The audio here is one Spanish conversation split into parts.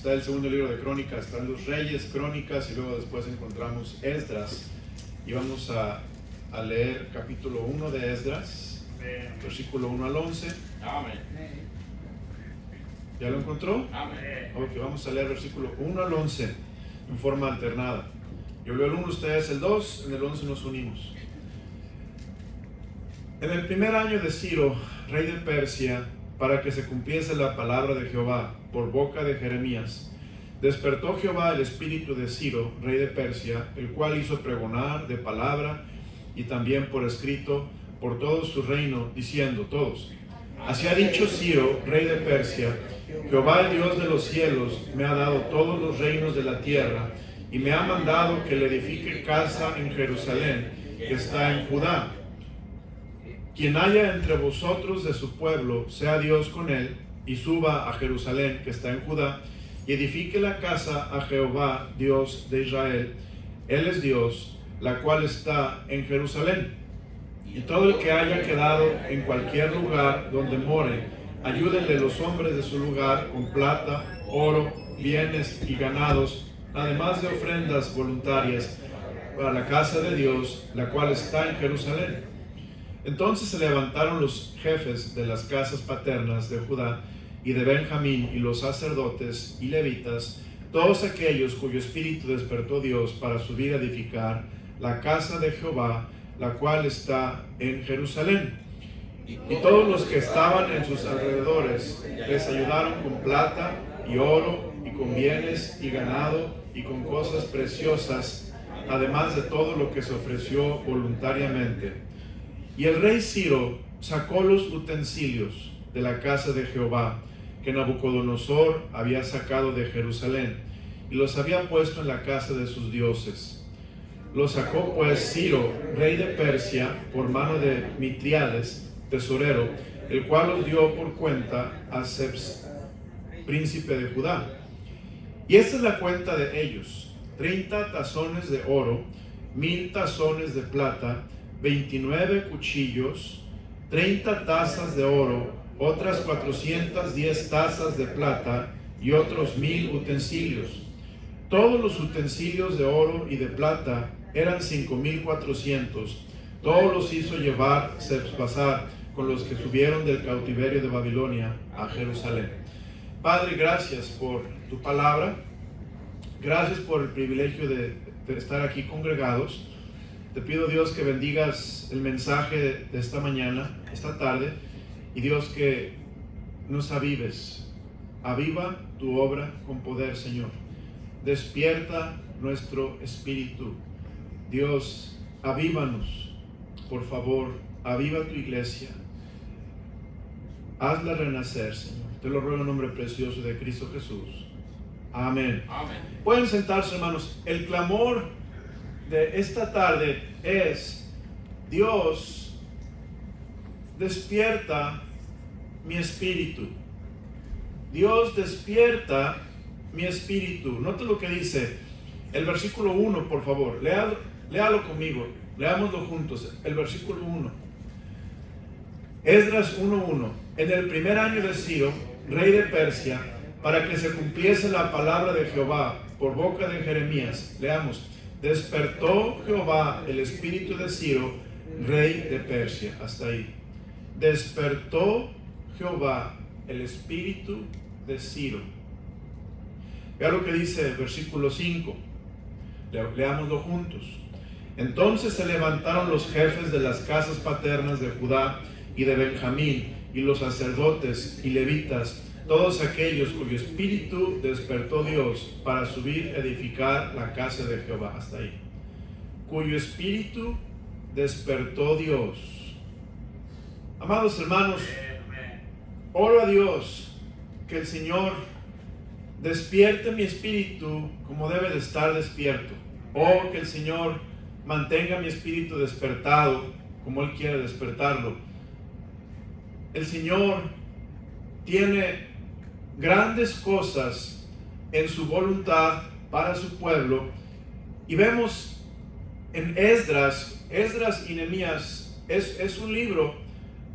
Está el segundo libro de Crónicas, están los Reyes, Crónicas, y luego después encontramos Esdras. Y vamos a leer capítulo 1 de Esdras, versículo 1 al 11. Amén. ¿Ya lo encontró? Amén. Ok, vamos a leer versículo 1 al 11 en forma alternada. Yo leo el 1, ustedes el 2, en el 11 nos unimos. En el primer año de Ciro, rey de Persia, para que se cumpliese la palabra de Jehová por boca de Jeremías, despertó Jehová el espíritu de Ciro, rey de Persia, el cual hizo pregonar de palabra y también por escrito por todo su reino, diciendo todos: así ha dicho Ciro, rey de Persia: Jehová, el Dios de los cielos, me ha dado todos los reinos de la tierra y me ha mandado que le edifique casa en Jerusalén, que está en Judá. Quien haya entre vosotros de su pueblo, sea Dios con él, y suba a Jerusalén, que está en Judá, y edifique la casa a Jehová, Dios de Israel. Él es Dios, la cual está en Jerusalén. Y todo el que haya quedado en cualquier lugar donde more, ayúdenle los hombres de su lugar con plata, oro, bienes y ganados, además de ofrendas voluntarias para la casa de Dios, la cual está en Jerusalén. Entonces se levantaron los jefes de las casas paternas de Judá y de Benjamín, y los sacerdotes y levitas, todos aquellos cuyo espíritu despertó Dios para subir a edificar la casa de Jehová, la cual está en Jerusalén. Y todos los que estaban en sus alrededores les ayudaron con plata y oro, y con bienes y ganado, y con cosas preciosas, además de todo lo que se ofreció voluntariamente. Y el rey Ciro sacó los utensilios de la casa de Jehová que Nabucodonosor había sacado de Jerusalén, y los había puesto en la casa de sus dioses. Los sacó pues Ciro, rey de Persia, por mano de Mitriades, tesorero, el cual los dio por cuenta a Seps, príncipe de Judá. Y esta es la cuenta de ellos: 30 tazones de oro, 1000 tazones de plata, 29 cuchillos, 30 tazas de oro, otras 410 tazas de plata y otros 1000 utensilios. Todos los utensilios de oro y de plata eran 5400. Todos los hizo llevar Sesbazar con los que subieron del cautiverio de Babilonia a Jerusalén. Padre, gracias por tu palabra. Gracias por el privilegio de estar aquí congregados. Te pido, Dios, que bendigas el mensaje de esta mañana, esta tarde, y Dios, que nos avives. Aviva tu obra con poder, Señor. Despierta nuestro espíritu. Dios, avívanos, por favor, aviva tu iglesia. Hazla renacer, Señor. Te lo ruego en nombre precioso de Cristo Jesús. Amén. Amén. Pueden sentarse, hermanos. El clamor de esta tarde es: Dios, despierta mi espíritu. Dios, despierta mi espíritu. Note lo que dice el versículo 1, por favor. Léalo conmigo. Leámoslo juntos. El versículo 1. Esdras 1:1. En el primer año de Ciro, rey de Persia, para que se cumpliese la palabra de Jehová por boca de Jeremías. Leamos: despertó Jehová el espíritu de Ciro, rey de Persia. Hasta ahí. Despertó Jehová el espíritu de Ciro. Vea lo que dice el versículo 5. Leámoslo juntos. Entonces se levantaron los jefes de las casas paternas de Judá y de Benjamín, y los sacerdotes y levitas, todos aquellos cuyo espíritu despertó Dios para subir a edificar la casa de Jehová. Hasta ahí. Cuyo espíritu despertó Dios. Amados hermanos, oro a Dios que el Señor despierte mi espíritu como debe de estar despierto. O que el Señor mantenga mi espíritu despertado como Él quiere despertarlo. El Señor tiene grandes cosas en su voluntad para su pueblo, y vemos en Esdras y Nehemías. Es un libro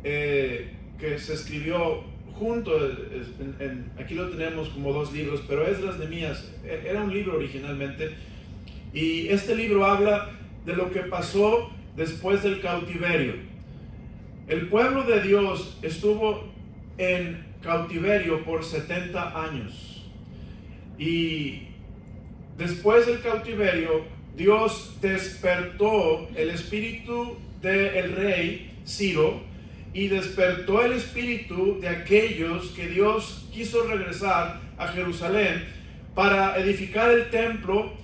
que se escribió junto, aquí lo tenemos como dos libros, pero Esdras, Nehemías, era un libro originalmente, y este libro habla de lo que pasó después del cautiverio. El pueblo de Dios estuvo en cautiverio por 70 años, y después del cautiverio, Dios despertó el espíritu del rey Ciro y despertó el espíritu de aquellos que Dios quiso regresar a Jerusalén para edificar el templo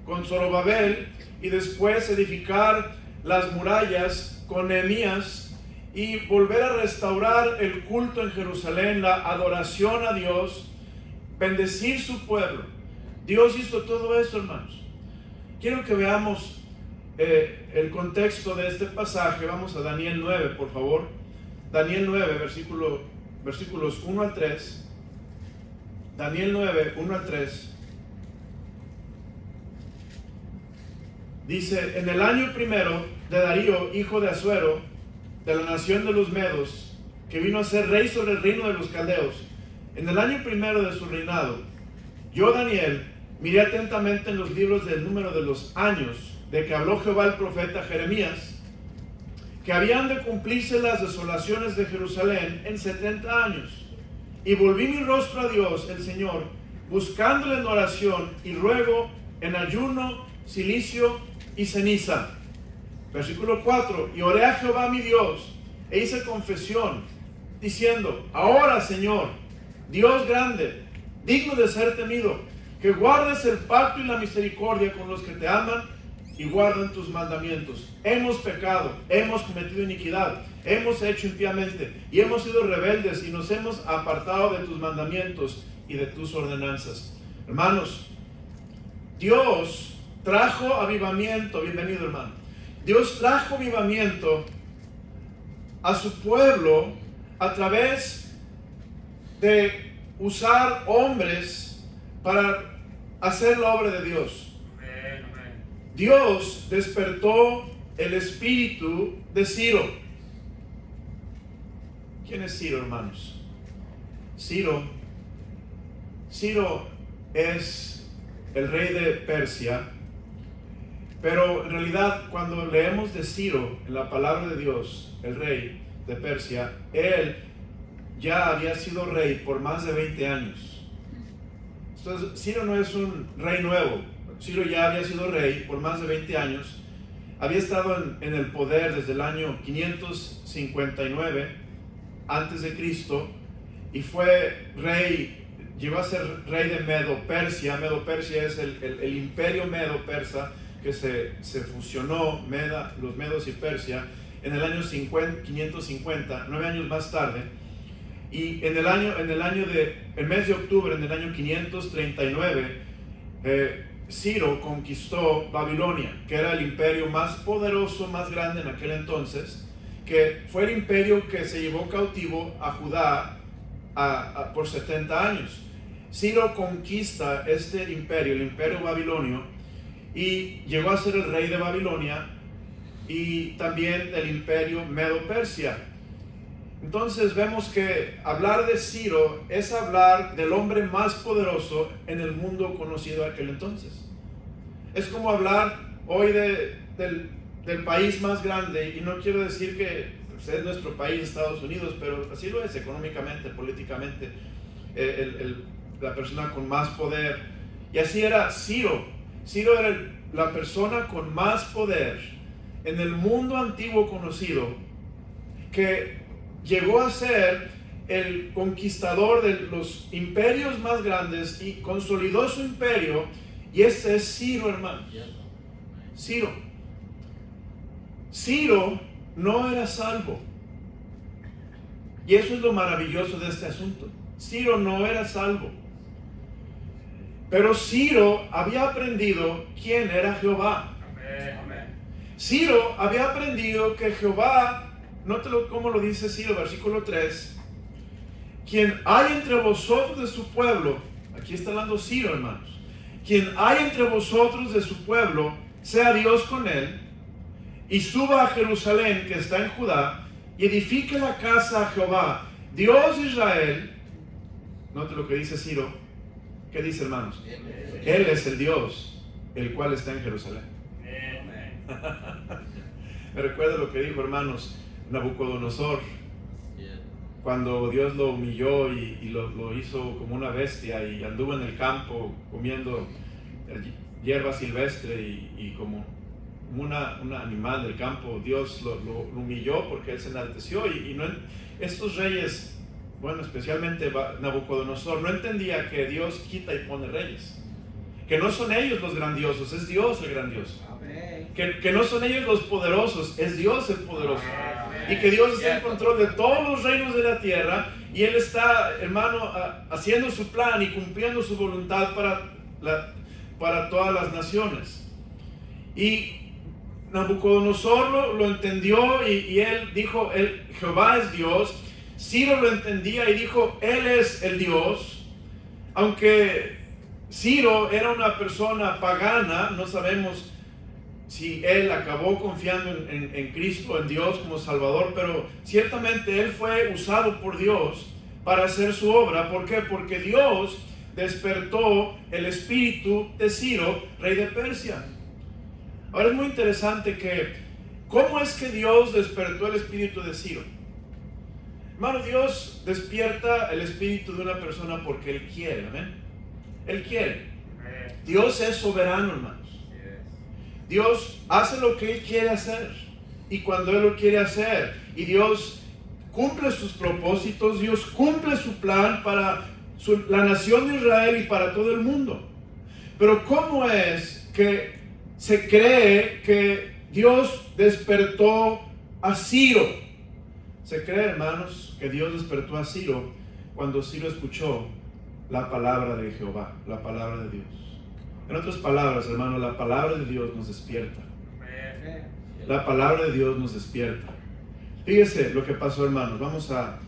con Zorobabel y después edificar las murallas con Nehemías y volver a restaurar el culto en Jerusalén, la adoración a Dios, bendecir su pueblo. Dios hizo todo eso, hermanos. Quiero que veamos el contexto de este pasaje. Vamos a Daniel 9, por favor. Daniel 9, versículos 1 al 3. Daniel 9, 1 al 3. Dice: en el año primero de Darío, hijo de Asuero, de la nación de los Medos, que vino a ser rey sobre el reino de los caldeos, en el año primero de su reinado, yo, Daniel, miré atentamente en los libros del número de los años de que habló Jehová el profeta Jeremías, que habían de cumplirse las desolaciones de Jerusalén en 70 años. Y volví mi rostro a Dios, el Señor, buscándole en oración y ruego, en ayuno, cilicio y ceniza. Versículo 4. Y oré a Jehová mi Dios, e hice confesión, diciendo: ahora, Señor, Dios grande, digno de ser temido, que guardes el pacto y la misericordia con los que te aman y guardan tus mandamientos. Hemos pecado, hemos cometido iniquidad, hemos hecho impíamente y hemos sido rebeldes y nos hemos apartado de tus mandamientos y de tus ordenanzas. Hermanos, Dios trajo avivamiento. Bienvenido, hermano. Dios trajo avivamiento a su pueblo a través de usar hombres para hacer la obra de Dios. Dios despertó el espíritu de Ciro. ¿Quién es Ciro, hermanos? Ciro es el rey de Persia, pero en realidad cuando leemos de Ciro en la palabra de Dios, el rey de Persia, él ya había sido rey por más de 20 años. Entonces, Ciro no es un rey nuevo. Ciro ya había sido rey por más de 20 años. Había estado en el poder desde el año 559 antes de Cristo y fue rey, llegó a ser rey de Medo-Persia. Medo-Persia es el imperio Medo-Persa que se fusionó, los Medos y Persia, en el año 550, 9 años más tarde. Y en el mes de octubre, en el año 539, Ciro conquistó Babilonia, que era el imperio más poderoso, más grande en aquel entonces, que fue el imperio que se llevó cautivo a Judá por 70 años. Ciro conquista este imperio, el imperio babilonio, y llegó a ser el rey de Babilonia y también del imperio Medo-Persia. Entonces vemos que hablar de Ciro es hablar del hombre más poderoso en el mundo conocido aquel entonces. Es como hablar hoy del país más grande, y no quiero decir que es nuestro país, Estados Unidos, pero así lo es económicamente, políticamente, la persona con más poder. Y así era Ciro. Ciro era la persona con más poder en el mundo antiguo conocido, que llegó a ser el conquistador de los imperios más grandes y consolidó su imperio. Y ese es Ciro, hermano. Ciro no era salvo. Y eso es lo maravilloso de este asunto. Ciro no era salvo. Pero Ciro había aprendido quién era Jehová. Ciro había aprendido que Jehová, nótelo cómo lo dice Ciro, versículo 3. Quien hay entre vosotros de su pueblo, aquí está hablando Ciro, hermanos. Quien hay entre vosotros de su pueblo, sea Dios con él, y suba a Jerusalén, que está en Judá, y edifique la casa a Jehová, Dios de Israel, note lo que dice Ciro. ¿Qué dice, hermanos? Él es el Dios, el cual está en Jerusalén. Me recuerda lo que dijo, hermanos, Nabucodonosor, cuando Dios lo humilló y lo hizo como una bestia y anduvo en el campo comiendo hierba silvestre y como un animal del campo. Dios lo humilló porque él se enalteció y no, estos reyes, bueno, especialmente Nabucodonosor, no entendía que Dios quita y pone reyes, que no son ellos los grandiosos, es Dios el grandioso, que no son ellos los poderosos, es Dios el poderoso, y que Dios está en control de todos los reinos de la tierra, y Él está, hermano, haciendo su plan y cumpliendo su voluntad para todas las naciones. Y Nabucodonosor lo entendió y él dijo, Jehová es Dios. Ciro lo entendía y dijo, Él es el Dios. Aunque Ciro era una persona pagana, no sabemos si él acabó confiando en Cristo, en Dios como Salvador, pero ciertamente él fue usado por Dios para hacer su obra. ¿Por qué? Porque Dios despertó el espíritu de Ciro, rey de Persia. Ahora es muy interesante ¿cómo es que Dios despertó el espíritu de Ciro? Hermano, Dios despierta el espíritu de una persona porque Él quiere, ¿amén? Él quiere. Dios es soberano, hermanos. Dios hace lo que Él quiere hacer. Y cuando Él lo quiere hacer, y Dios cumple sus propósitos, Dios cumple su plan para la nación de Israel y para todo el mundo. Pero ¿cómo es que se cree que Dios despertó a Ciro? Se cree, hermanos, que Dios despertó a Ciro cuando Ciro escuchó la palabra de Jehová, la palabra de Dios. En otras palabras, hermano, la palabra de Dios nos despierta. La palabra de Dios nos despierta. Fíjese lo que pasó, hermanos. Vamos a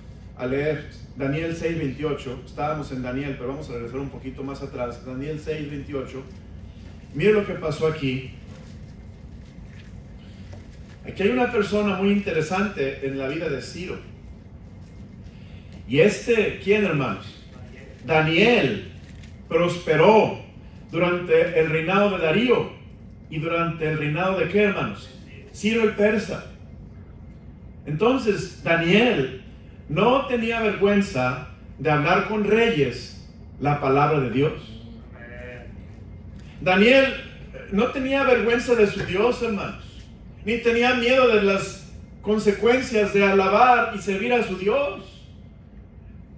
leer Daniel 6:28. Estábamos en Daniel, pero vamos a regresar un poquito más atrás. Daniel 6:28. Mire lo que pasó aquí. Aquí hay una persona muy interesante en la vida de Ciro. Y ¿quién, hermanos? Daniel prosperó durante el reinado de Darío. ¿Y durante el reinado de qué, hermanos? Ciro el persa. Entonces, Daniel no tenía vergüenza de hablar con reyes la palabra de Dios. Daniel no tenía vergüenza de su Dios, hermanos, ni tenía miedo de las consecuencias de alabar y servir a su Dios.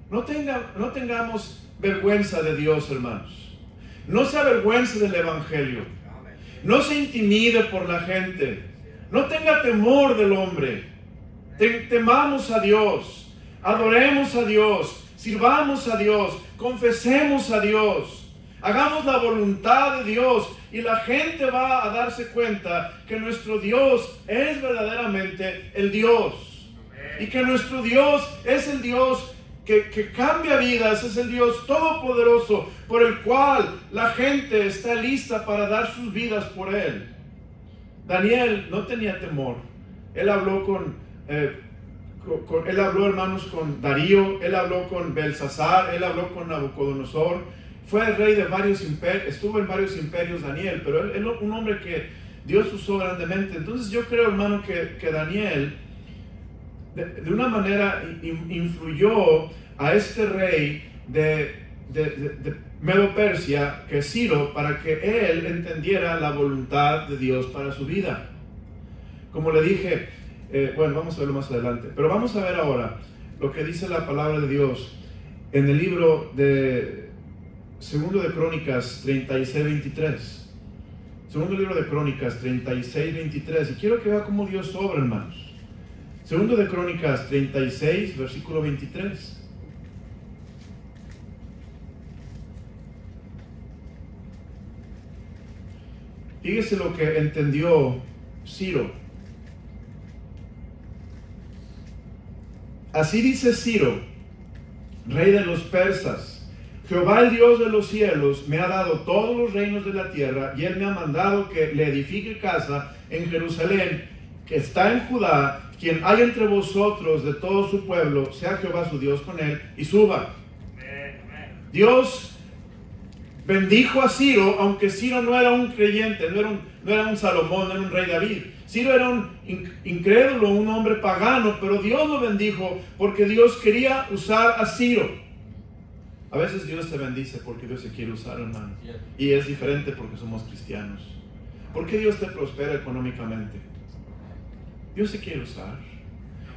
No tengamos vergüenza de Dios, hermanos. No se avergüence del Evangelio. No se intimide por la gente. No tenga temor del hombre. Temamos a Dios. Adoremos a Dios. Sirvamos a Dios. Confesemos a Dios. Hagamos la voluntad de Dios y la gente va a darse cuenta que nuestro Dios es verdaderamente el Dios. Y que nuestro Dios es el Dios que cambia vidas, es el Dios todopoderoso por el cual la gente está lista para dar sus vidas por Él. Daniel no tenía temor. Él habló él habló, hermanos, con Darío, él habló con Belsasar, él habló con Nabucodonosor. Fue el rey de varios imperios, estuvo en varios imperios Daniel, pero él un hombre que Dios usó grandemente. Entonces yo creo, hermano, que Daniel de una manera influyó a este rey de Medo-Persia, que es Ciro, para que él entendiera la voluntad de Dios para su vida. Como le dije, bueno, vamos a verlo más adelante, pero vamos a ver ahora lo que dice la palabra de Dios en el libro de Segundo de Crónicas 36:23. Segundo libro de Crónicas 36:23. Y quiero que vea cómo Dios obra, hermanos. Segundo de Crónicas 36, versículo 23. Fíjese lo que entendió Ciro. Así dice Ciro, rey de los persas: Jehová, el Dios de los cielos, me ha dado todos los reinos de la tierra, y Él me ha mandado que le edifique casa en Jerusalén, que está en Judá, quien hay entre vosotros de todo su pueblo, sea Jehová su Dios con él, y suba. Dios bendijo a Ciro, aunque Ciro no era un creyente, no era un Salomón, no era un rey David. Ciro era un incrédulo, un hombre pagano, pero Dios lo bendijo porque Dios quería usar a Ciro. A veces Dios te bendice porque Dios se quiere usar, hermano. Y es diferente porque somos cristianos. ¿Por qué Dios te prospera económicamente? Dios se quiere usar.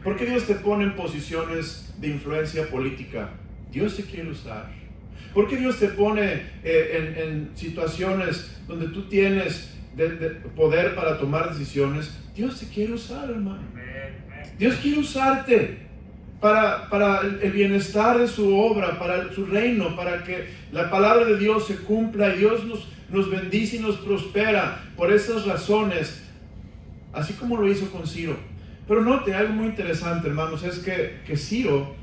¿Por qué Dios te pone en posiciones de influencia política? Dios se quiere usar. ¿Por qué Dios te pone en situaciones donde tú tienes de poder para tomar decisiones? Dios se quiere usar, hermano. Dios quiere usarte para el bienestar de su obra, para su reino, para que la palabra de Dios se cumpla y Dios nos bendice y nos prospera por esas razones, así como lo hizo con Ciro. Pero note algo muy interesante, hermanos, es que Ciro,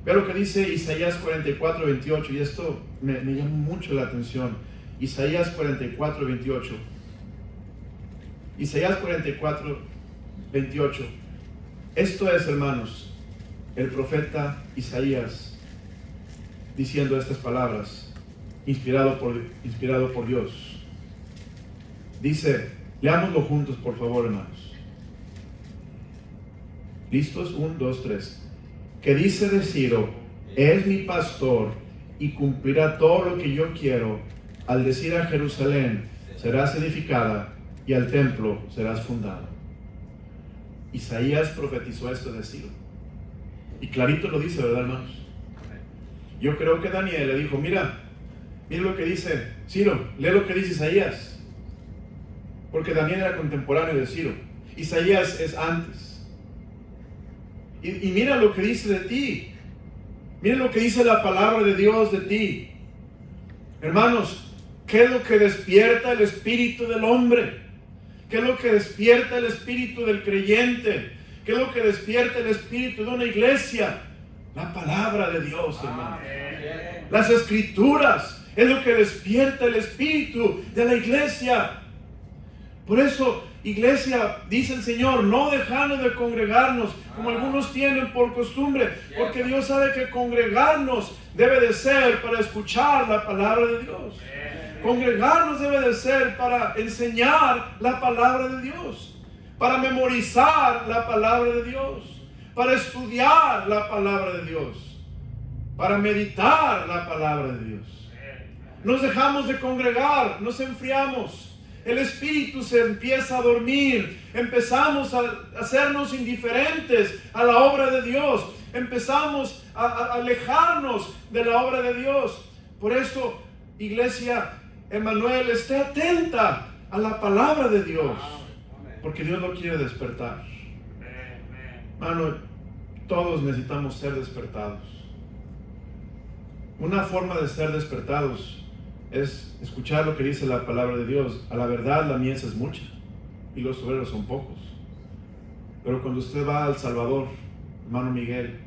vea lo que dice Isaías 44, 28, y esto me llama mucho la atención. Isaías 44, 28. Isaías 44, 28. Esto es, hermanos, el profeta Isaías diciendo estas palabras, inspirado por Dios. Dice, leámoslo juntos, por favor, hermanos. ¿Listos? 1, 2, 3. Que dice de Ciro, es mi pastor y cumplirá todo lo que yo quiero. Al decir a Jerusalén, serás edificada, y al templo serás fundado. Isaías profetizó esto de Ciro. Y clarito lo dice, ¿verdad, hermanos? Yo creo que Daniel le dijo, mira lo que dice Ciro, lee lo que dice Isaías. Porque Daniel era contemporáneo de Ciro. Isaías es antes. Y mira lo que dice de ti. Mira lo que dice la palabra de Dios de ti. Hermanos, ¿qué es lo que despierta el espíritu del hombre? ¿Qué es lo que despierta el espíritu del creyente? ¿Qué es lo que despierta el espíritu de una iglesia? La palabra de Dios, hermano. Las escrituras es lo que despierta el espíritu de la iglesia. Por eso, iglesia, dice el Señor, no dejando de congregarnos como algunos tienen por costumbre, porque Dios sabe que congregarnos debe de ser para escuchar la palabra de Dios. Congregarnos debe de ser para enseñar la palabra de Dios, para memorizar la palabra de Dios, para estudiar la palabra de Dios, para meditar la palabra de Dios. Nos dejamos de congregar, nos enfriamos. El espíritu se empieza a dormir, empezamos a hacernos indiferentes a la obra de Dios, empezamos a alejarnos de la obra de Dios. Por eso, iglesia, Emmanuel, esté atenta a la palabra de Dios, porque Dios lo quiere despertar. Hermano, todos necesitamos ser despertados. Una forma de ser despertados es escuchar lo que dice la palabra de Dios. A la verdad, la mies es mucha y los obreros son pocos. Pero cuando usted va al Salvador, hermano Miguel,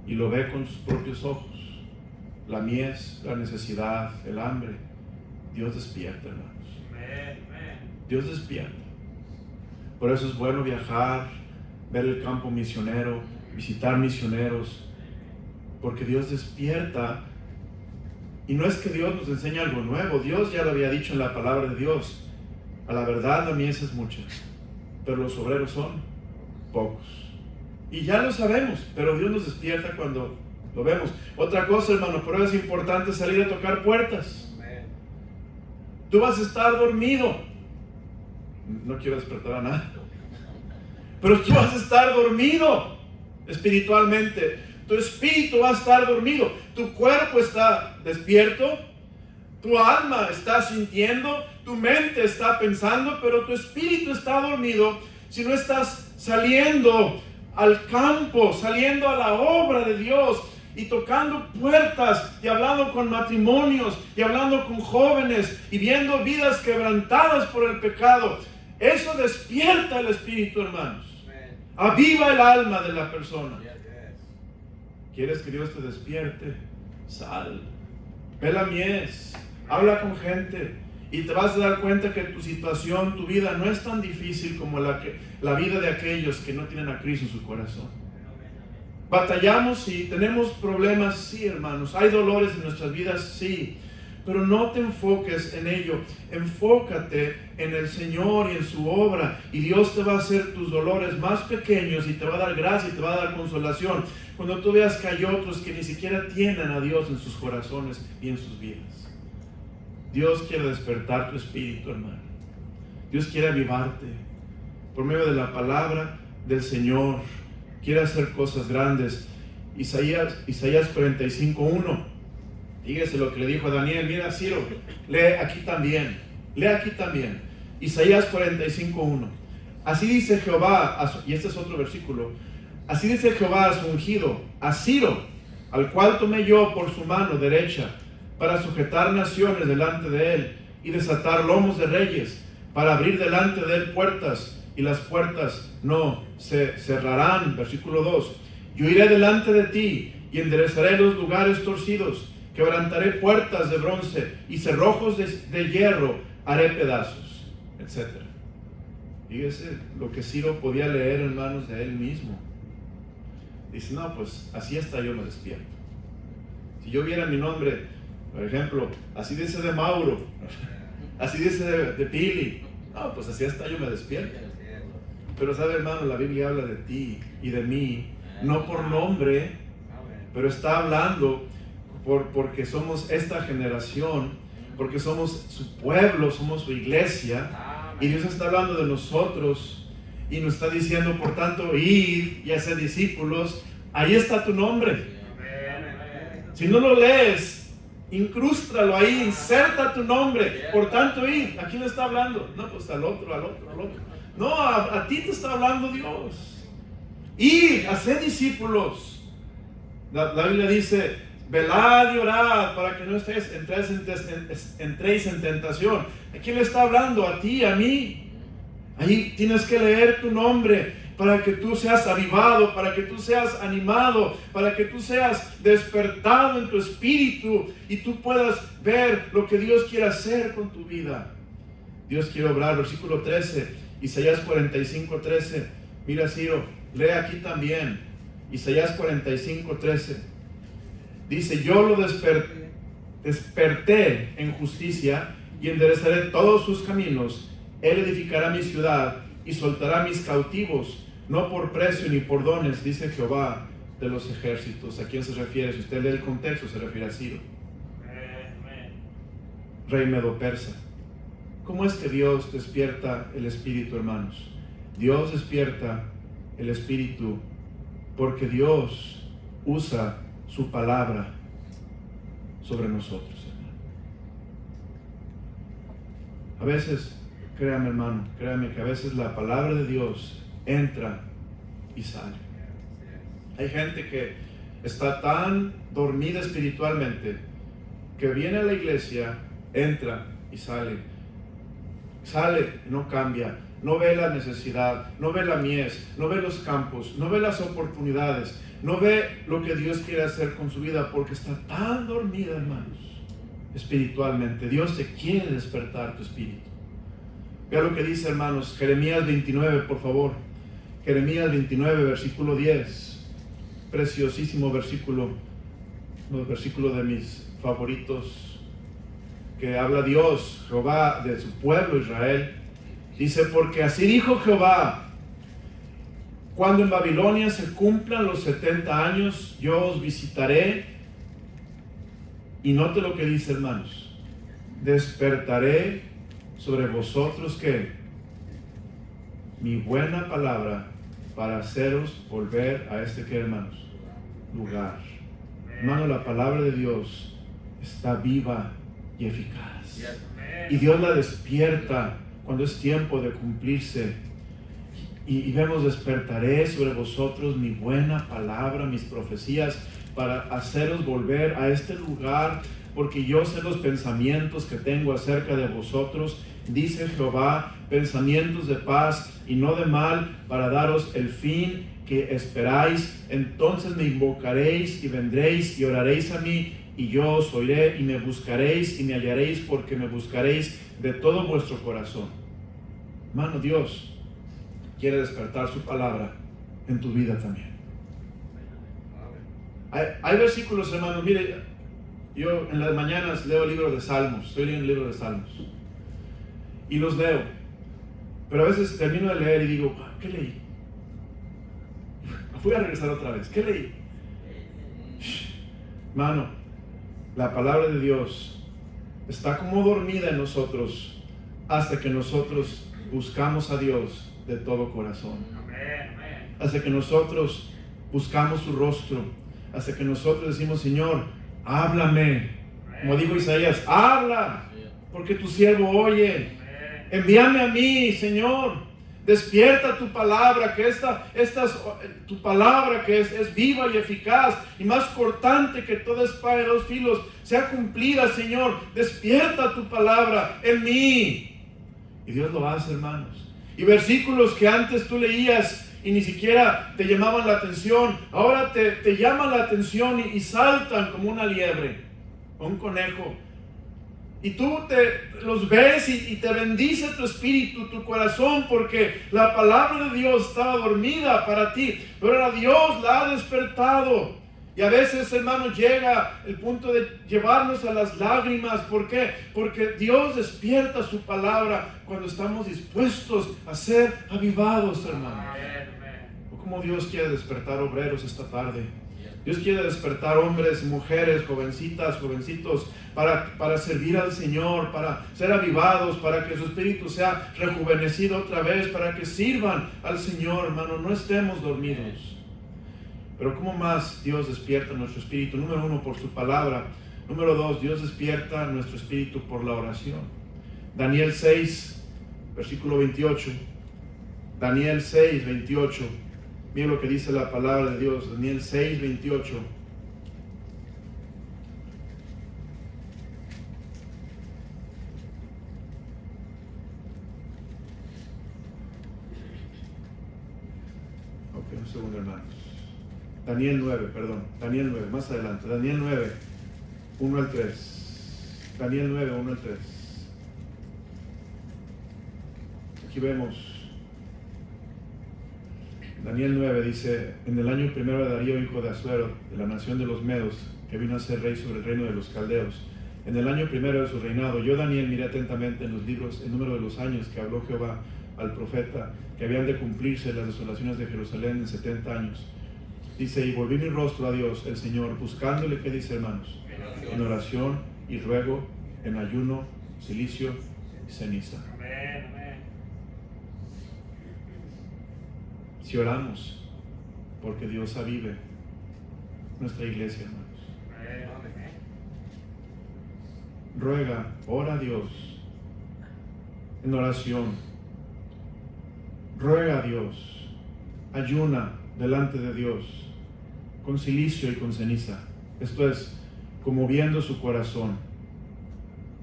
y lo ve con sus propios ojos, la mies, la necesidad, el hambre, Dios despierta, hermanos. Dios despierta. Por eso es bueno viajar, ver el campo misionero, visitar misioneros, porque Dios despierta. Y no es que Dios nos enseñe algo nuevo. Dios ya lo había dicho en la palabra de Dios. A la verdad, la mies es mucha, pero los obreros son pocos. Y ya lo sabemos, pero Dios nos despierta cuando lo vemos. Otra cosa, hermano, por eso es importante salir a tocar puertas. Tú vas a estar dormido. No quiero despertar a nadie. Pero tú vas a estar dormido espiritualmente. Tu espíritu va a estar dormido. Tu cuerpo está despierto. Tu alma está sintiendo. Tu mente está pensando. Pero tu espíritu está dormido si no estás saliendo al campo, saliendo a la obra de Dios y tocando puertas y hablando con matrimonios y hablando con jóvenes y viendo vidas quebrantadas por el pecado. Eso despierta el espíritu, hermanos. Aviva el alma de la persona. ¿Quieres que Dios te despierte? Sal, ve la mies, habla con gente Y te vas a dar cuenta que tu situación, tu vida no es tan difícil como la vida de aquellos que no tienen a Cristo en su corazón. Batallamos y tenemos problemas, sí, hermanos. Hay dolores en nuestras vidas, sí. Pero no te enfoques en ello. Enfócate en el Señor y en su obra. Y Dios te va a hacer tus dolores más pequeños y te va a dar gracia y te va a dar consolación. Cuando tú veas que hay otros que ni siquiera tienen a Dios en sus corazones y en sus vidas. Dios quiere despertar tu espíritu, hermano. Dios quiere avivarte por medio de la palabra del Señor. Quiere hacer cosas grandes. Isaías 45:1. Fíjese lo que le dijo a Daniel. Mira, Ciro, lee aquí también. Isaías 45:1. Así dice Jehová, y este es otro versículo. Así dice Jehová a su ungido, a Ciro, al cual tomé yo por su mano derecha, para sujetar naciones delante de él, y desatar lomos de reyes, para abrir delante de él puertas, y las puertas no se cerrarán. Versículo 2. Yo iré delante de ti, y enderezaré los lugares torcidos, quebrantaré puertas de bronce, y cerrojos de hierro haré pedazos, etc. Fíjese lo que Ciro podía leer en manos de él mismo. Dice, no, pues así hasta yo me despierto. Si yo viera mi nombre, por ejemplo, así dice de Mauro, así dice de Pili, no, pues así hasta yo me despierto. Pero sabe, hermano, la Biblia habla de ti y de mí, no por nombre, pero está hablando porque somos esta generación, porque somos su pueblo, somos su iglesia, y Dios está hablando de nosotros y nos está diciendo, por tanto, id y haced discípulos. Ahí está tu nombre. Si no lo lees, incrústalo ahí, inserta tu nombre. Por tanto, id. ¿A quién le está hablando? No, pues al otro. No, a ti te está hablando Dios. Id, haced discípulos. La Biblia dice, velad y orad para que no entréis en tentación. ¿A quién le está hablando? A ti, a mí. Ahí tienes que leer tu nombre para que tú seas avivado, para que tú seas animado, para que tú seas despertado en tu espíritu y tú puedas ver lo que Dios quiere hacer con tu vida. Dios quiere obrar. Versículo 13, Isaías 45:13. Mira, Ciro, lee aquí también. Isaías 45:13. Dice, yo lo desperté en justicia y enderezaré todos sus caminos. Él edificará mi ciudad y soltará mis cautivos, no por precio ni por dones, dice Jehová de los ejércitos. ¿A quién se refiere? Si usted lee el contexto, se refiere a Ciro, rey medo-persa. ¿Cómo es que Dios despierta el espíritu, hermanos? Dios despierta el espíritu porque Dios usa su palabra sobre nosotros, hermano. A veces, créame, hermano, créame que a veces la palabra de Dios entra y sale. Hay gente que está tan dormida espiritualmente que viene a la iglesia, entra y sale, no cambia, no ve la necesidad, no ve la mies, no ve los campos, no ve las oportunidades, no ve lo que Dios quiere hacer con su vida porque está tan dormida, hermanos, espiritualmente. Dios te quiere despertar tu espíritu. Vea lo que dice, hermanos, Jeremías 29, por favor. Jeremías 29, versículo 10. Preciosísimo versículo. Un versículo de mis favoritos, que habla Dios, Jehová, de su pueblo Israel. Dice, porque así dijo Jehová, cuando en Babilonia se cumplan los 70 años, yo os visitaré. Y note lo que dice, hermanos. Despertaré sobre vosotros, ¿qué? Mi buena palabra para haceros volver a ¿qué, hermanos? Lugar. Hermano, la palabra de Dios está viva y eficaz. Y Dios la despierta cuando es tiempo de cumplirse. Y vemos, despertaré sobre vosotros mi buena palabra, mis profecías, para haceros volver a este lugar, porque yo sé los pensamientos que tengo acerca de vosotros, dice Jehová, pensamientos de paz y no de mal, para daros el fin que esperáis. Entonces me invocaréis y vendréis y oraréis a mí, y yo os oiré y me buscaréis y me hallaréis porque me buscaréis de todo vuestro corazón. Hermano, Dios quiere despertar su palabra en tu vida también. Hay versículos, hermanos, mire, yo en las mañanas leo el libro de Salmos, estoy leyendo el libro de Salmos y los leo, pero a veces termino de leer y digo, ¿qué leí? Voy a regresar otra vez, ¿qué leí? Hermano, la palabra de Dios está como dormida en nosotros hasta que nosotros buscamos a Dios de todo corazón. Hasta que nosotros buscamos su rostro, hasta que nosotros decimos, Señor, háblame. Como dijo Isaías, habla, porque tu siervo oye. Envíame a mí, Señor. Despierta tu palabra, que tu palabra que es viva y eficaz y más cortante que toda espada de dos filos, sea cumplida, Señor. Despierta tu palabra en mí. Y Dios lo hace, hermanos. Y versículos que antes tú leías y ni siquiera te llamaban la atención, ahora te llaman la atención y saltan como una liebre o un conejo. Y tú los ves y te bendice tu espíritu, tu corazón, porque la palabra de Dios estaba dormida para ti, pero ahora Dios la ha despertado. Y a veces, hermanos, llega el punto de llevarnos a las lágrimas. ¿Por qué? Porque Dios despierta su palabra cuando estamos dispuestos a ser avivados, hermanos. O como Dios quiere despertar obreros esta tarde. Dios quiere despertar hombres, mujeres, jovencitas, jovencitos para servir al Señor, para ser avivados, para que su espíritu sea rejuvenecido otra vez, para que sirvan al Señor, hermano. No estemos dormidos. Pero ¿cómo más Dios despierta nuestro espíritu? Número 1, por su palabra. Número 2, Dios despierta nuestro espíritu por la oración. Daniel 6, versículo 28. Daniel 6, 28. Mira lo que dice la palabra de Dios. Daniel 6, 28. Ok, un segundo, hermanos. Daniel 9, perdón. Daniel 9, más adelante. Daniel 9, 1 al 3. Daniel 9, 1 al 3. Aquí vemos. Daniel 9 dice: en el año primero de Darío, hijo de Asuero, de la nación de los Medos, que vino a ser rey sobre el reino de los Caldeos, en el año primero de su reinado, yo, Daniel, miré atentamente en los libros el número de los años que habló Jehová al profeta, que habían de cumplirse las desolaciones de Jerusalén en 70 años. Dice: y volví mi rostro a Dios, el Señor, buscándole, ¿qué dice, hermanos? En oración y ruego, en ayuno, cilicio y ceniza. Si oramos, porque Dios avive nuestra iglesia, hermanos. Ruega, ora a Dios en oración. Ruega a Dios, ayuna delante de Dios, con cilicio y con ceniza. Esto es, conmoviendo su corazón.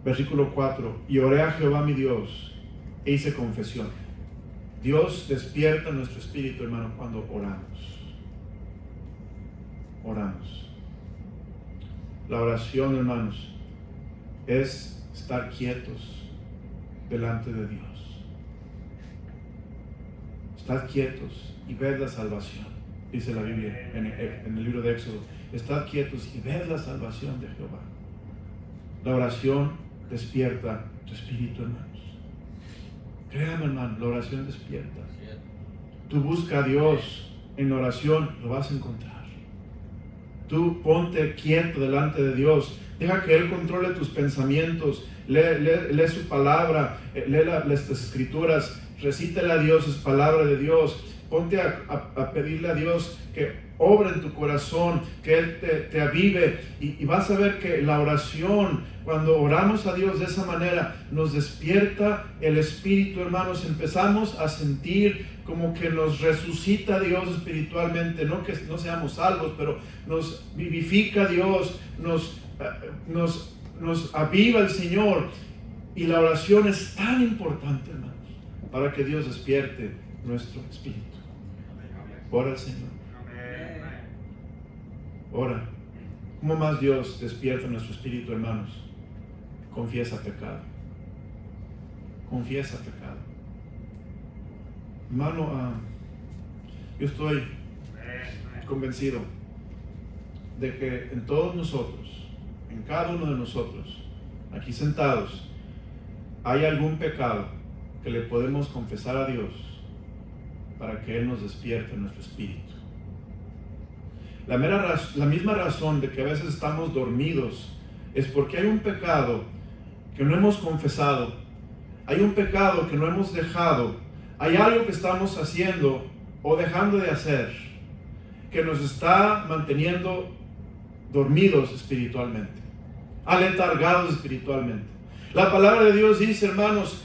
Versículo 4: y oré a Jehová mi Dios, e hice confesión. Dios despierta nuestro espíritu, hermano, cuando oramos. Oramos. La oración, hermanos, es estar quietos delante de Dios. Estad quietos y ved la salvación, dice la Biblia en el libro de Éxodo. Estad quietos y ved la salvación de Jehová. La oración despierta tu espíritu, hermanos. Créame, hermano, la oración despierta. Tú busca a Dios en oración, lo vas a encontrar. Tú ponte quieto delante de Dios. Deja que Él controle tus pensamientos. Lee su palabra, lee las escrituras, recítale a Dios, es palabra de Dios. Ponte a pedirle a Dios que obre en tu corazón, que Él te avive, y vas a ver que la oración, cuando oramos a Dios de esa manera, nos despierta el espíritu, hermanos. Empezamos a sentir como que nos resucita Dios espiritualmente, no que no seamos salvos, pero nos vivifica Dios, nos aviva el Señor. Y la oración es tan importante, hermanos, para que Dios despierte nuestro espíritu. Ora al Señor. Ora. ¿Cómo más Dios despierta nuestro espíritu, hermanos? Confiesa pecado. Confiesa pecado. Hermano, yo estoy convencido de que en todos nosotros, en cada uno de nosotros, aquí sentados, hay algún pecado que le podemos confesar a Dios para que Él nos despierte nuestro espíritu. La misma razón de que a veces estamos dormidos es porque hay un pecado que no hemos confesado, hay un pecado que no hemos dejado, hay algo que estamos haciendo o dejando de hacer que nos está manteniendo dormidos espiritualmente, aletargados espiritualmente. La palabra de Dios dice, hermanos,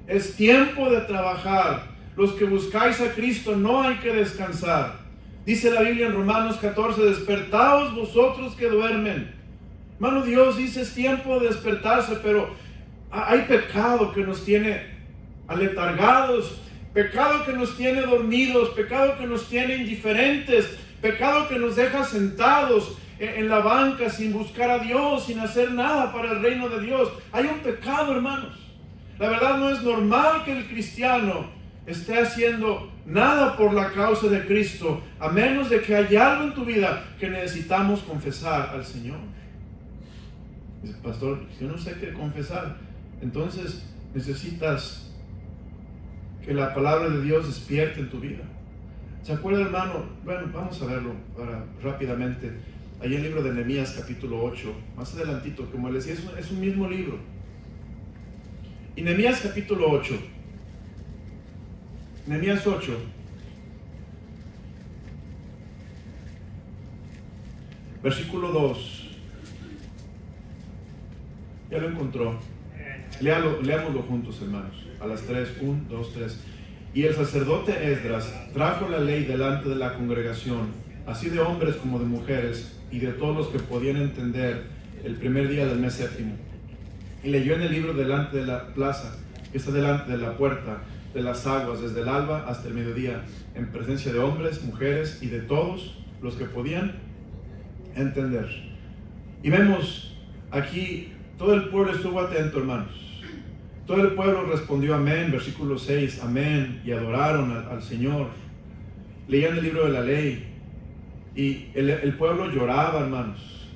es tiempo de trabajar. Los que buscáis a Cristo no hay que descansar. Dice la Biblia en Romanos 14, despertaos vosotros que duermen. Hermano, Dios dice, es tiempo de despertarse, pero hay pecado que nos tiene aletargados, pecado que nos tiene dormidos, pecado que nos tiene indiferentes, pecado que nos deja sentados en la banca sin buscar a Dios, sin hacer nada para el reino de Dios. Hay un pecado, hermanos. La verdad, no es normal que el cristiano esté haciendo nada por la causa de Cristo, a menos de que haya algo en tu vida que necesitamos confesar al Señor. Dice, pastor, yo no sé qué confesar. Entonces necesitas que la palabra de Dios despierte en tu vida. ¿Se acuerda, hermano? Bueno, vamos a verlo rápidamente. Ahí en el libro de Nehemías capítulo 8, más adelantito, como les decía, es un mismo libro. Y Nehemías capítulo 8, Nehemías 8, versículo 2. Ya lo encontró. Leámoslo juntos, hermanos. A las 3, 1, 2, 3. Y el sacerdote Esdras trajo la ley delante de la congregación, así de hombres como de mujeres, y de todos los que podían entender, el primer día del mes séptimo. Y leyó en el libro delante de la plaza, que está delante de la puerta de las aguas, desde el alba hasta el mediodía, en presencia de hombres, mujeres y de todos los que podían entender. Y vemos aquí, todo el pueblo estuvo atento, hermanos. Todo el pueblo respondió amén, versículo 6, amén, y adoraron al Señor. Leían el libro de la ley, y el pueblo lloraba, hermanos.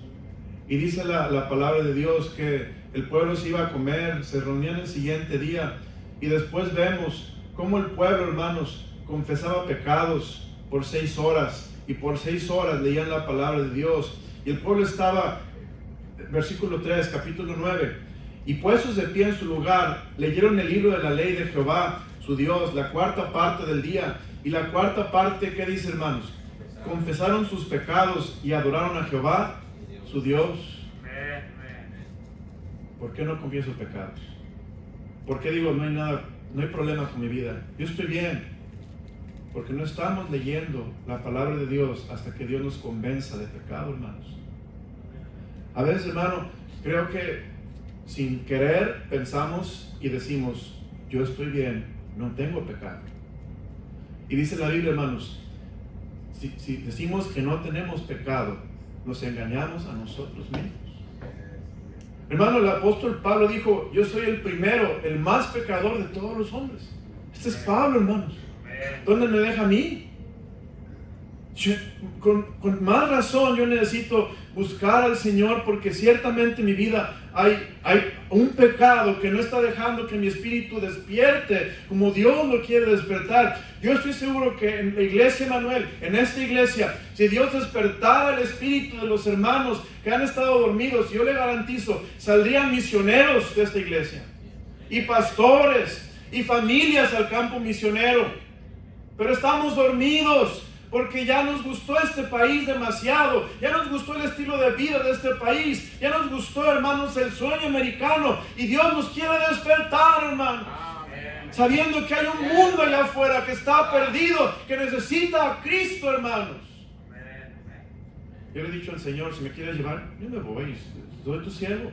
Y dice la palabra de Dios que el pueblo se iba a comer, se reunían el siguiente día, y después vemos cómo el pueblo, hermanos, confesaba pecados por 6 horas, y por 6 horas leían la palabra de Dios, y el pueblo estaba, versículo 3, capítulo 9, y puestos de pie en su lugar, leyeron el libro de la ley de Jehová, su Dios, la cuarta parte del día, y la cuarta parte, ¿qué dice, hermanos? Confesaron sus pecados y adoraron a Jehová, su Dios. ¿Por qué no confieso pecados? ¿Por qué digo, no hay problema con mi vida? Yo estoy bien. Porque no estamos leyendo la palabra de Dios hasta que Dios nos convenza de pecado, hermanos. A veces, hermano, creo que sin querer pensamos y decimos, yo estoy bien, no tengo pecado. Y dice la Biblia, hermanos, si decimos que no tenemos pecado, nos engañamos a nosotros mismos. Hermano, el apóstol Pablo dijo, yo soy el primero, el más pecador de todos los hombres. Este es Pablo, hermanos. ¿Dónde me deja a mí? Con más razón yo necesito buscar al Señor, porque ciertamente en mi vida hay un pecado que no está dejando que mi espíritu despierte como Dios lo quiere despertar. Yo estoy seguro que en la iglesia Emanuel, en esta iglesia, si Dios despertara el espíritu de los hermanos que han estado dormidos, yo le garantizo, saldrían misioneros de esta iglesia, y pastores, y familias al campo misionero. Pero estamos dormidos, porque ya nos gustó este país demasiado, ya nos gustó el estilo de vida de este país, ya nos gustó, hermanos, el sueño americano, y Dios nos quiere despertar, hermanos. Amén. Sabiendo que hay un mundo allá afuera que está perdido, que necesita a Cristo, hermanos. Amén. Yo le he dicho al Señor, si me quieres llevar, yo me voy, soy tu siervo.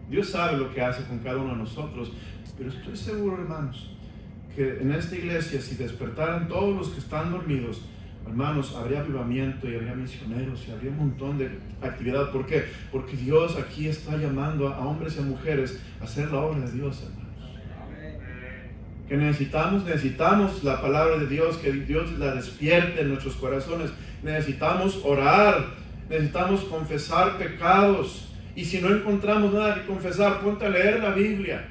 Dios sabe lo que hace con cada uno de nosotros, pero estoy seguro, hermanos, que en esta iglesia, si despertaran todos los que están dormidos, hermanos, habría avivamiento y habría misioneros y habría un montón de actividad. ¿Por qué? Porque Dios aquí está llamando a hombres y a mujeres a hacer la obra de Dios, hermanos. Que necesitamos la palabra de Dios, que Dios la despierte en nuestros corazones. Necesitamos orar, necesitamos confesar pecados. Y si no encontramos nada que confesar, ponte a leer la Biblia.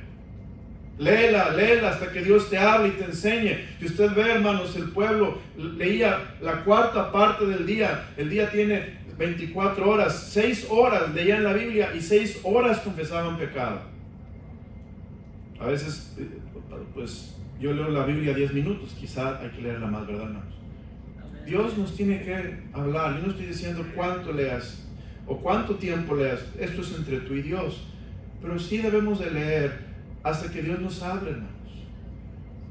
Léela hasta que Dios te hable y te enseñe. Si usted ve, hermanos, el pueblo leía la cuarta parte del día. El día tiene 24 horas. 6 horas leían la Biblia y 6 horas confesaban pecado. A veces, pues, yo leo la Biblia 10 minutos. Quizá hay que leerla más, ¿verdad, hermanos? Dios nos tiene que hablar. Yo no estoy diciendo cuánto leas o cuánto tiempo leas. Esto es entre tú y Dios. Pero sí debemos de leer hasta que Dios nos hable, hermanos.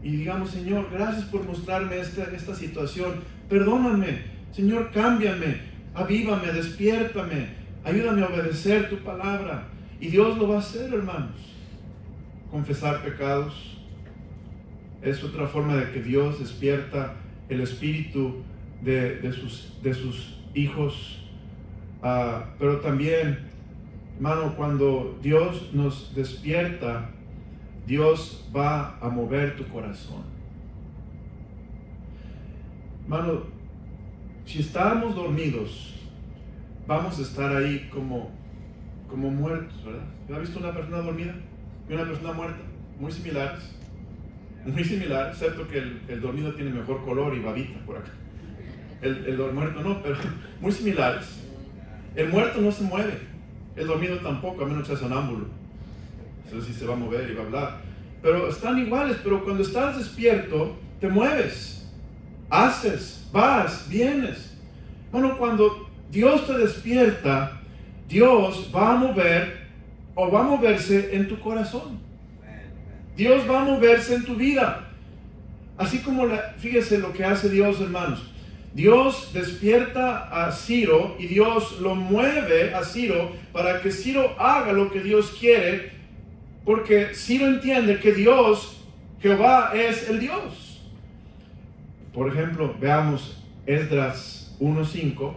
Y digamos, Señor, gracias por mostrarme esta situación. Perdóname, Señor, cámbiame, avívame, despiértame, ayúdame a obedecer tu palabra. Y Dios lo va a hacer, hermanos. Confesar pecados es otra forma de que Dios despierta el espíritu de sus hijos. Pero también, hermano, cuando Dios nos despierta, Dios va a mover tu corazón. Hermano, si estamos dormidos, vamos a estar ahí como muertos, ¿verdad? ¿Ha visto una persona dormida y una persona muerta? Muy similares, excepto que el dormido tiene mejor color y babita por acá. El muerto no, pero muy similares. El muerto no se mueve, el dormido tampoco, a menos que sea sonámbulo. Eso sí se va a mover y va a hablar. Pero están iguales, pero cuando estás despierto, te mueves, haces, vas, vienes. Bueno, cuando Dios te despierta, Dios va a mover o va a moverse en tu corazón. Dios va a moverse en tu vida. Así como, fíjese lo que hace Dios, hermanos. Dios despierta a Ciro y Dios lo mueve a Ciro para que Ciro haga lo que Dios quiere. Porque Ciro entiende que Dios, Jehová, es el Dios. Por ejemplo, veamos Esdras 1:5.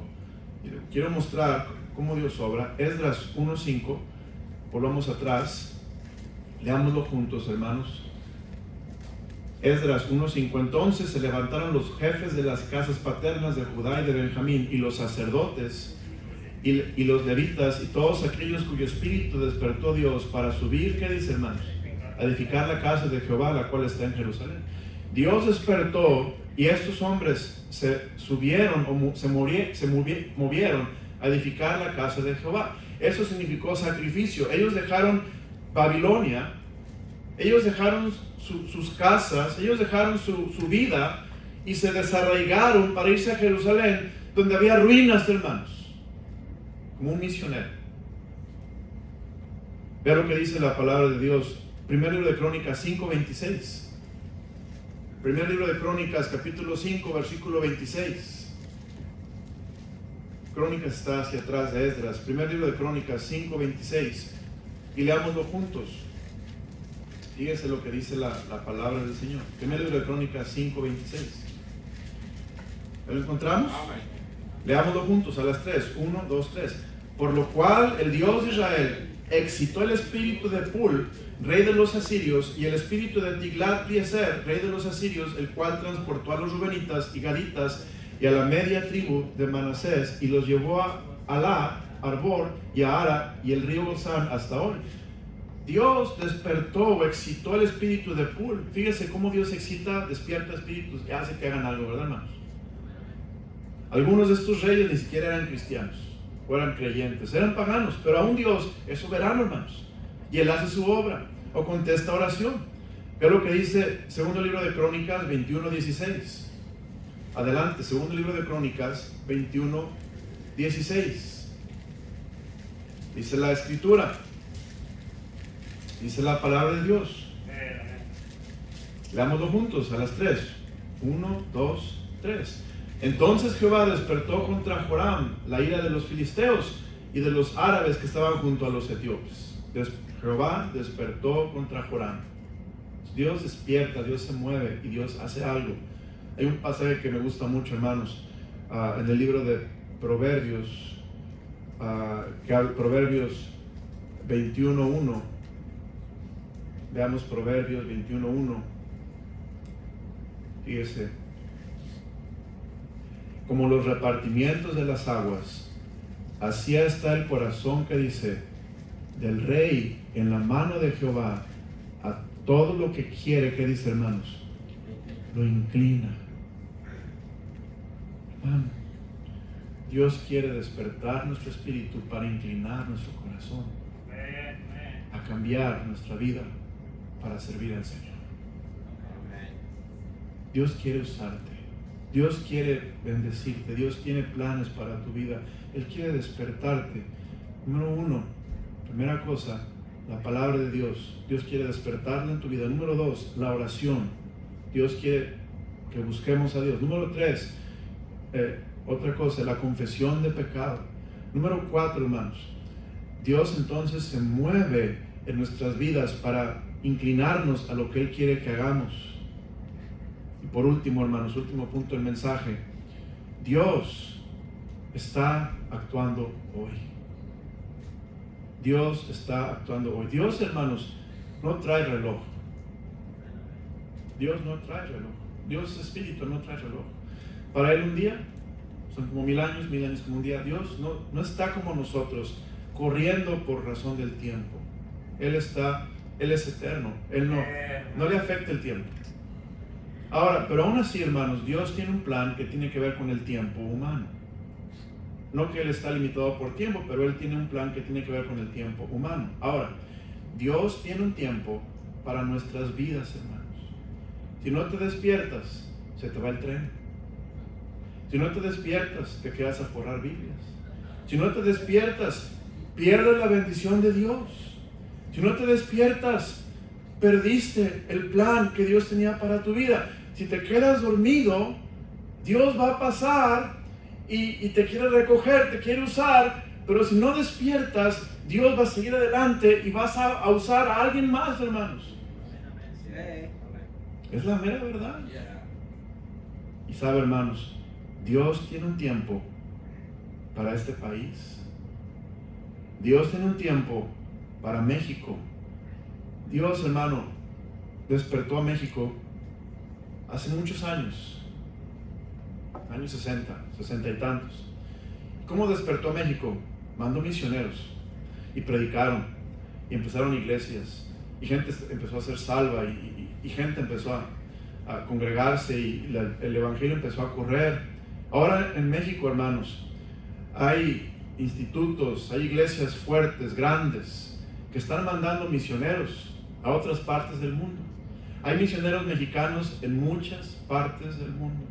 Quiero mostrar cómo Dios obra. Esdras 1:5. Volvamos atrás. Leámoslo juntos, hermanos. Esdras 1:5. Entonces se levantaron los jefes de las casas paternas de Judá y de Benjamín y los sacerdotes y los levitas y todos aquellos cuyo espíritu despertó Dios para subir, ¿qué dice, hermanos? A edificar la casa de Jehová, la cual está en Jerusalén. Dios despertó y estos hombres se subieron o se movieron a edificar la casa de Jehová. Eso significó sacrificio. Ellos dejaron Babilonia, ellos dejaron sus casas, ellos dejaron su vida y se desarraigaron para irse a Jerusalén, donde había ruinas, hermanos. Como un misionero. Vea lo que dice la palabra de Dios. Primer libro de Crónicas 5:26. Primer libro de Crónicas, capítulo 5, versículo 26. Crónicas está hacia atrás de Esdras. Primer libro de Crónicas 5:26. Y leámoslo juntos. Fíjese lo que dice la palabra del Señor. Primer libro de Crónicas 5:26. ¿Lo encontramos? Leámoslo juntos a las 3. 1, 2, 3. Por lo cual el Dios de Israel excitó el espíritu de Pul, rey de los asirios, y el espíritu de Tiglat-Pileser, rey de los asirios, el cual transportó a los rubenitas y gaditas y a la media tribu de Manasés, y los llevó a Alá, Arbor y a Ara y el río Gozán hasta hoy. Dios despertó o excitó el espíritu de Pul. Fíjese cómo Dios excita, despierta espíritus y hace que hagan algo, ¿verdad, hermanos? Algunos de estos reyes ni siquiera eran cristianos, o eran creyentes, eran paganos, pero aún Dios es soberano, hermanos, y Él hace su obra, o contesta oración. Ve lo que dice segundo libro de Crónicas 21:16. Adelante, segundo libro de Crónicas 21:16. Dice la Escritura, dice la palabra de Dios. Leámoslo juntos a las 3. 1, 2, 3. Entonces Jehová despertó contra Joram la ira de los filisteos y de los árabes que estaban junto a los etíopes. Jehová despertó contra Joram. Dios despierta, Dios se mueve y Dios hace algo. Hay un pasaje que me gusta mucho, hermanos. en el libro de Proverbios, Proverbios 21.1. Veamos Proverbios 21.1. Fíjese. Como los repartimientos de las aguas, así está el corazón que dice, del rey en la mano de Jehová, a todo lo que quiere, ¿qué dice, hermanos? Lo inclina. Hermano, Dios quiere despertar nuestro espíritu para inclinar nuestro corazón, a cambiar nuestra vida para servir al Señor. Dios quiere usarte. Dios quiere bendecirte. Dios tiene planes para tu vida. Él quiere despertarte. Número uno, primera cosa, la palabra de Dios. Dios quiere despertarla en tu vida. Número dos, la oración. Dios quiere que busquemos a Dios. Número tres, otra cosa, la confesión de pecado. Número cuatro, hermanos, Dios entonces se mueve en nuestras vidas para inclinarnos a lo que Él quiere que hagamos. Y por último, hermanos, último punto del mensaje, Dios está actuando hoy. Dios está actuando hoy. Dios, hermanos, no trae reloj. Dios no trae reloj. Dios es espíritu, no trae reloj. Para Él un día son como 1000 años como un día. Dios no está como nosotros, corriendo por razón del tiempo. Él es eterno. Él no le afecta el tiempo. Ahora, pero aún así, hermanos, Dios tiene un plan que tiene que ver con el tiempo humano. No que Él está limitado por tiempo, pero Él tiene un plan que tiene que ver con el tiempo humano. Ahora, Dios tiene un tiempo para nuestras vidas, hermanos. Si no te despiertas, se te va el tren. Si no te despiertas, te quedas a forrar Biblias. Si no te despiertas, pierdes la bendición de Dios. Si no te despiertas, perdiste el plan que Dios tenía para tu vida. Si te quedas dormido, Dios va a pasar y te quiere recoger, te quiere usar, pero si no despiertas, Dios va a seguir adelante y vas a usar a alguien más, hermanos. Es la mera verdad. Y sabe, hermanos, Dios tiene un tiempo para este país. Dios tiene un tiempo para México. Dios, hermano, despertó a México hace muchos años 60, 60 y tantos. ¿Cómo despertó a México? Mandó misioneros y predicaron y empezaron iglesias y gente empezó a ser salva y gente empezó a congregarse y el evangelio empezó a correr. Ahora en México, hermanos, hay institutos, hay iglesias fuertes, grandes, que están mandando misioneros a otras partes del mundo. Hay misioneros mexicanos en muchas partes del mundo.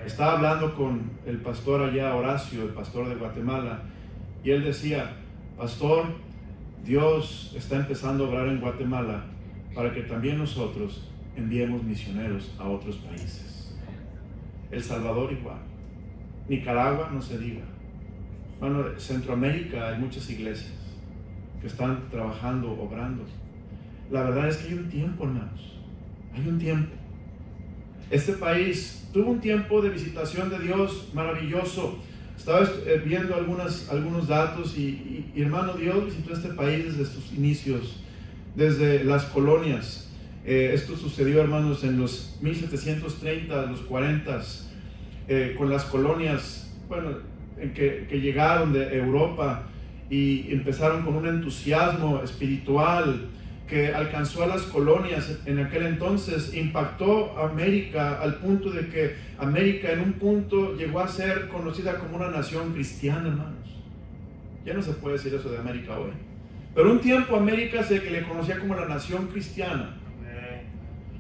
Estaba hablando con el pastor allá, Horacio, el pastor de Guatemala, y él decía, pastor, Dios está empezando a obrar en Guatemala para que también nosotros enviemos misioneros a otros países. El Salvador igual. Nicaragua no se diga. Bueno, Centroamérica hay muchas iglesias que están trabajando, obrando. La verdad es que hay un tiempo, hermanos. Hay un tiempo. Este país tuvo un tiempo de visitación de Dios maravilloso. Estaba viendo algunos datos y hermano, Dios visitó este país desde sus inicios, desde las colonias. Esto sucedió, hermanos, en los 1730, los 40, con las colonias, bueno, que llegaron de Europa y empezaron con un entusiasmo espiritual que alcanzó a las colonias en aquel entonces, impactó a América al punto de que América en un punto llegó a ser conocida como una nación cristiana, hermanos. Ya no se puede decir eso de América hoy. Pero un tiempo América se le conocía como la nación cristiana.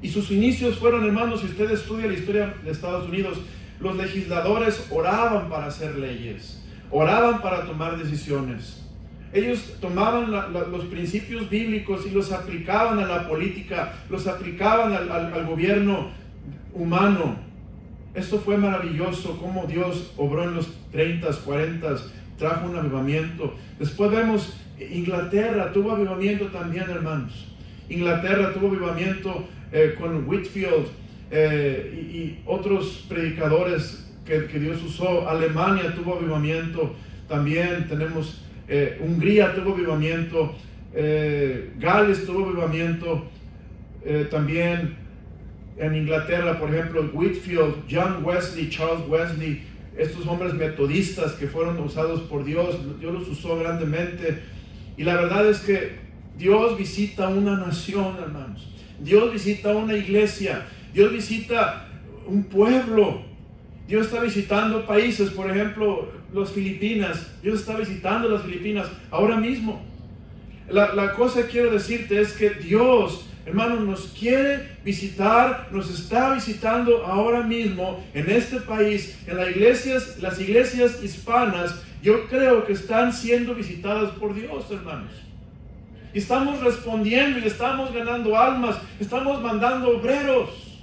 Y sus inicios fueron, hermanos, si usted estudia la historia de Estados Unidos, los legisladores oraban para hacer leyes, oraban para tomar decisiones. Ellos tomaban los principios bíblicos y los aplicaban a la política, los aplicaban al gobierno humano. Esto fue maravilloso, cómo Dios obró en los 30s, 40s, trajo un avivamiento. Después vemos Inglaterra tuvo avivamiento también, hermanos. Inglaterra tuvo avivamiento con Whitefield y otros predicadores que Dios usó. Alemania tuvo avivamiento. También tenemos Hungría tuvo avivamiento. Gales tuvo avivamiento. También en Inglaterra, por ejemplo, Whitfield, John Wesley, Charles Wesley, estos hombres metodistas que fueron usados por Dios los usó grandemente. Y la verdad es que Dios visita una nación, hermanos. Dios visita una iglesia. Dios visita un pueblo. Dios está visitando países, por ejemplo, las Filipinas. Dios está visitando las Filipinas ahora mismo. La cosa que quiero decirte es que Dios, hermanos, nos quiere visitar, nos está visitando ahora mismo en este país, en las iglesias hispanas. Yo creo que están siendo visitadas por Dios, hermanos. Y estamos respondiendo y estamos ganando almas, estamos mandando obreros.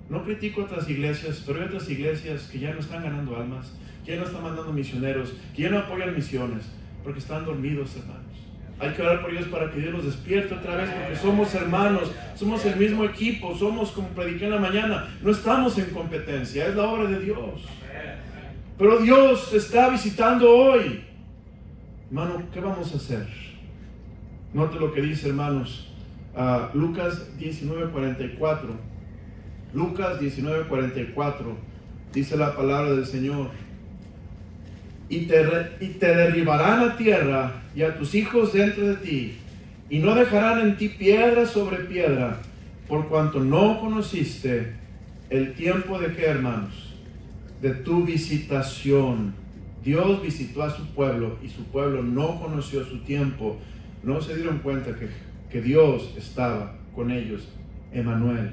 No critico otras iglesias, pero hay otras iglesias que ya no están ganando almas, que ya no están mandando misioneros, que ya no apoyan misiones, porque están dormidos, hermanos. Hay que orar por ellos para que Dios los despierte otra vez, porque somos hermanos, somos el mismo equipo, somos, como prediqué en la mañana, no estamos en competencia, es la obra de Dios. Pero Dios te está visitando hoy. Hermano, ¿qué vamos a hacer? Note lo que dice, hermanos, Lucas 19:44. Lucas 19:44 dice la palabra del Señor: y te derribarán a tierra y a tus hijos dentro de ti, y no dejarán en ti piedra sobre piedra, por cuanto no conociste el tiempo de qué, hermanos, de tu visitación. Dios visitó a su pueblo y su pueblo no conoció su tiempo. No se dieron cuenta que Dios estaba con ellos. Emmanuel.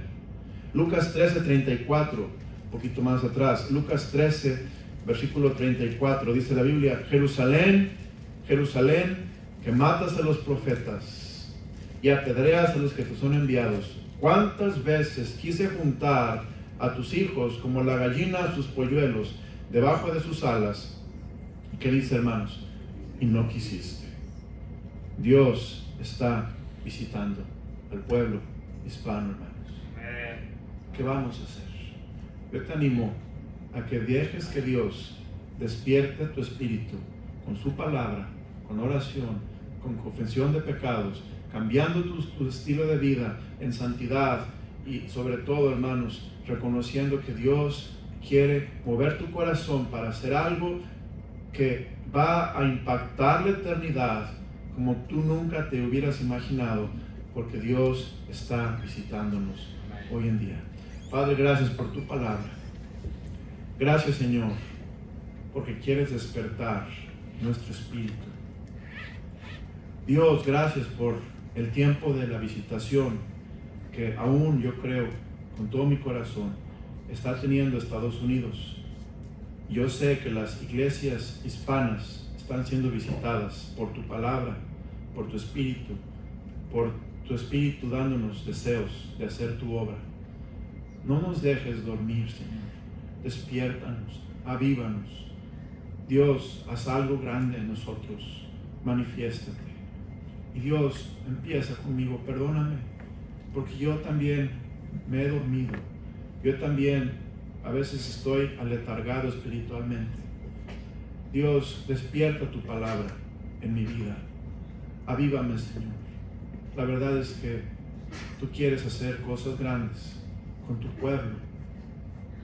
Lucas 13:34, un poquito más atrás. Lucas 13, versículo 34, dice la Biblia: Jerusalén, Jerusalén, que matas a los profetas y apedreas a los que te son enviados. ¿Cuántas veces quise juntar a tus hijos como la gallina a sus polluelos debajo de sus alas? ¿Qué dice, hermanos? Y no quisiste. Dios está visitando al pueblo hispano, hermanos. ¿Qué vamos a hacer? Yo te animo a que dejes que Dios despierte tu espíritu con su palabra, con oración, con confesión de pecados, cambiando tu estilo de vida en santidad y sobre todo, hermanos, reconociendo que Dios quiere mover tu corazón para hacer algo que va a impactar la eternidad como tú nunca te hubieras imaginado, porque Dios está visitándonos hoy en día. Padre, gracias por tu palabra. Gracias, Señor, porque quieres despertar nuestro espíritu. Dios, gracias por el tiempo de la visitación que aún yo creo con todo mi corazón está teniendo Estados Unidos. Yo sé que las iglesias hispanas están siendo visitadas por tu palabra, por tu espíritu dándonos deseos de hacer tu obra. No nos dejes dormir, Señor. Despiértanos, avívanos. Dios, haz algo grande en nosotros. Manifiéstate. Y Dios, empieza conmigo. Perdóname, porque yo también me he dormido. Yo también a veces estoy aletargado espiritualmente. Dios, despierta tu palabra en mi vida. Avívame, Señor. La verdad es que tú quieres hacer cosas grandes con tu pueblo,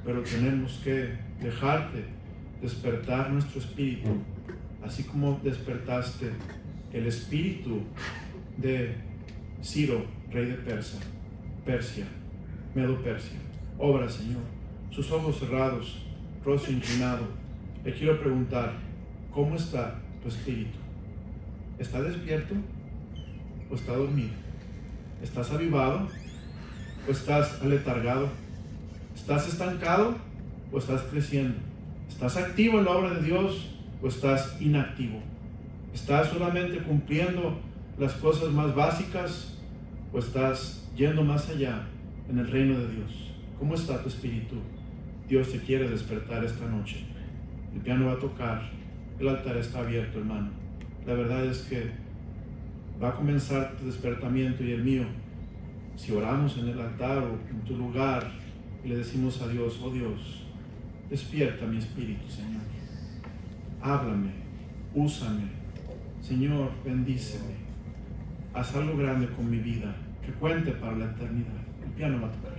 pero tenemos que dejarte despertar nuestro espíritu, así como despertaste el espíritu de Ciro, rey de Persia, Medo-Persia. Obra, Señor, sus ojos cerrados, rostro inclinado. Le quiero preguntar, ¿cómo está tu espíritu? ¿Está despierto o está dormido? ¿Estás avivado o estás aletargado? ¿Estás estancado o estás creciendo? ¿Estás activo en la obra de Dios o estás inactivo? ¿Estás solamente cumpliendo las cosas más básicas o estás yendo más allá en el reino de Dios? ¿Cómo está tu espíritu? Dios te quiere despertar esta noche. El piano va a tocar, el altar está abierto, hermano. La verdad es que va a comenzar tu despertamiento y el mío si oramos en el altar o en tu lugar y le decimos a Dios: oh Dios, Despierta mi espíritu, Señor. Háblame, úsame. Señor, bendíceme. Haz algo grande con mi vida, que cuente para la eternidad. El piano va a tocar.